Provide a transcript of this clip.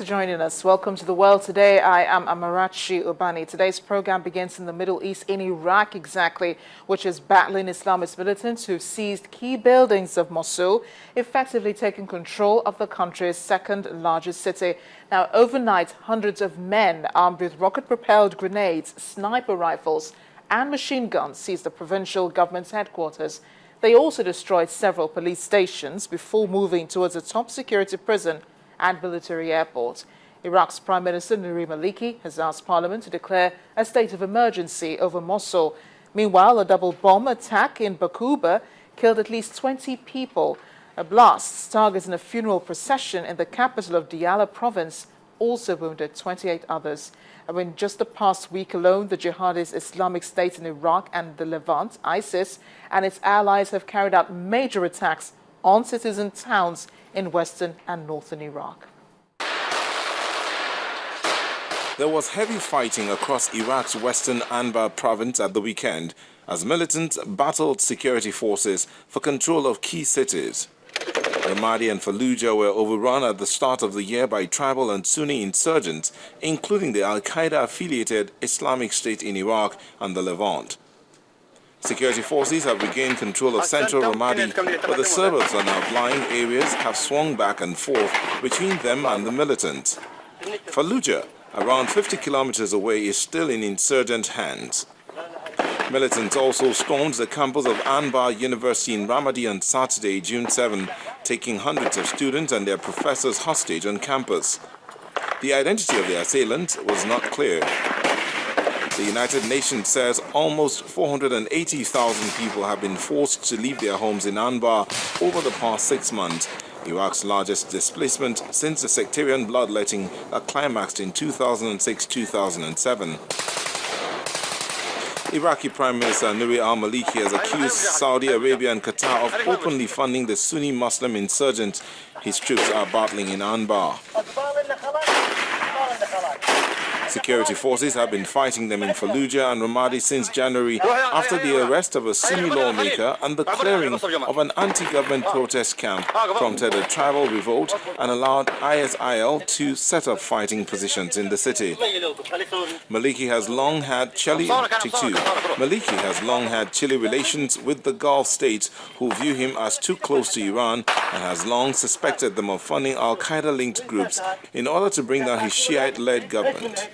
joining us. Welcome to The World Today. I am Amarachi Ubani. Today's program begins in the Middle East, in Iraq exactly, which is battling Islamist militants who've seized key buildings of Mosul, effectively taking control of the country's second largest city. Now, overnight, hundreds of men armed with rocket-propelled grenades, sniper rifles and machine guns seized the provincial government's headquarters. They also destroyed several police stations before moving towards a top security prison and military airport. Iraq's Prime Minister Nouri Maliki has asked Parliament to declare a state of emergency over Mosul. Meanwhile, a double bomb attack in Bakuba killed at least 20 people. A blast targeting a funeral procession in the capital of Diyala province also wounded 28 others. And in just the past week alone, the jihadist Islamic State in Iraq and the Levant, ISIS, and its allies have carried out major attacks on citizen towns in western and northern Iraq. There was heavy fighting across Iraq's western Anbar province at the weekend as militants battled security forces for control of key cities. Ramadi and Fallujah were overrun at the start of the year by tribal and Sunni insurgents, including the Al-Qaeda-affiliated Islamic State in Iraq and the Levant. Security forces have regained control of central Ramadi, but the suburbs and outlying areas have swung back and forth between them and the militants. Fallujah, around 50 kilometers away, is still in insurgent hands. Militants also stormed the campus of Anbar University in Ramadi on Saturday, June 7, taking hundreds of students and their professors hostage on campus. The identity of the assailants was not clear. The United Nations says almost 480,000 people have been forced to leave their homes in Anbar over the past 6 months, Iraq's largest displacement since the sectarian bloodletting that climaxed in 2006-2007. Iraqi Prime Minister Nouri al-Maliki has accused Saudi Arabia and Qatar of openly funding the Sunni Muslim insurgents his troops are battling in Anbar. Security forces have been fighting them in Fallujah and Ramadi since January after the arrest of a Sunni lawmaker and the clearing of an anti-government protest camp prompted a tribal revolt and allowed ISIL to set up fighting positions in the city. Maliki has long had chilly relations with the Gulf states who view him as too close to Iran and has long suspected them of funding Al-Qaeda-linked groups in order to bring down his Shiite-led government.